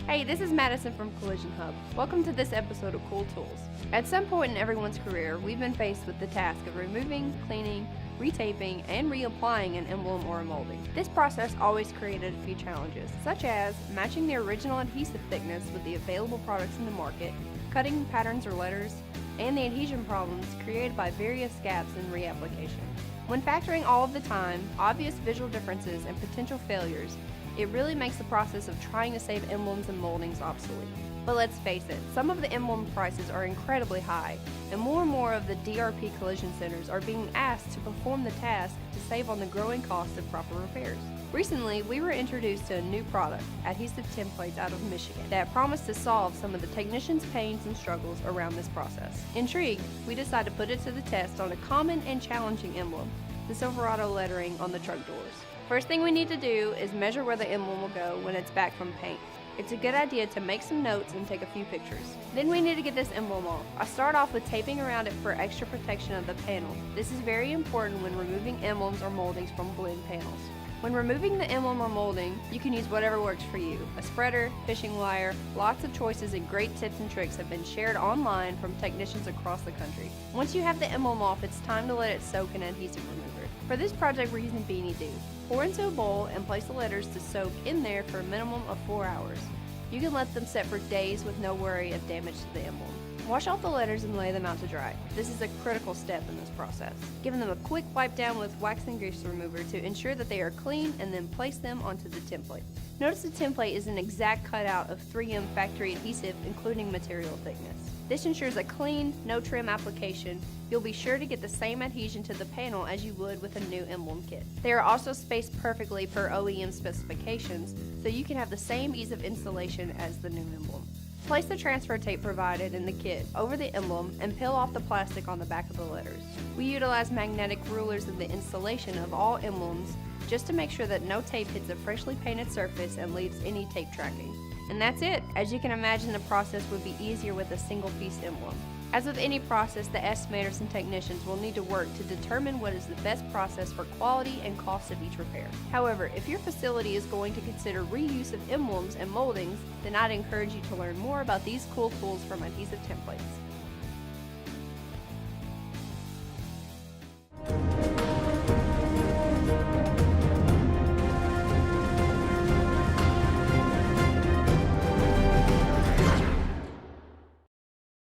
Hey, this is Madison from Collision Hub. Welcome to this episode of Cool Tools. At some point in everyone's career, we've been faced with the task of removing, cleaning, retaping, and reapplying an emblem or a molding. This process always created a few challenges, such as matching the original adhesive thickness with the available products in the market, cutting patterns or letters, and the adhesion problems created by various gaps in reapplication. When factoring all of the time, obvious visual differences, and potential failures, it really makes the process of trying to save emblems and moldings obsolete. But let's face it, some of the emblem prices are incredibly high, and more of the DRP collision centers are being asked to perform the task to save on the growing cost of proper repairs. Recently, we were introduced to a new product, Adhesive templates out of Michigan, that promised to solve some of the technicians' pains and struggles around this process. Intrigued, we decided to put it to the test on a common and challenging emblem, the Silverado lettering on the truck doors. First thing we need to do is measure where the emblem will go when it's back from paint. It's a good idea to make some notes and take a few pictures. Then we need to get this emblem off. I start off with taping around it for extra protection of the panel. This is very important when removing emblems or moldings from blend panels. When removing the emblem or molding, you can use whatever works for you. A spreader, fishing wire, lots of choices and great tips and tricks have been shared online from technicians across the country. Once you have the emblem off, it's time to let it soak in adhesive remover. For this project, we're using Beanie Do. Pour into a bowl and place the letters to soak in there for a minimum of 4 hours. You can let them set for days with no worry of damage to the emblem. Wash off the letters and lay them out to dry. This is a critical step in this process. Give them a quick wipe down with wax and grease remover to ensure that they are clean, and then place them onto the template. Notice the template is an exact cutout of 3M factory adhesive, including material thickness. This ensures a clean, no trim application. You'll be sure to get the same adhesion to the panel as you would with a new emblem kit. They are also spaced perfectly per OEM specifications, so you can have the same ease of installation as the new emblem. Place the transfer tape provided in the kit over the emblem and peel off the plastic on the back of the letters. We utilize magnetic rulers in the installation of all emblems just to make sure that no tape hits a freshly painted surface and leaves any tape tracking. And that's it. As you can imagine, the process would be easier with a single piece emblem. As with any process, the estimators and technicians will need to work to determine what is the best process for quality and cost of each repair. However, if your facility is going to consider reuse of emblems and moldings, then I'd encourage you to learn more about these cool tools from Adhesive Templates.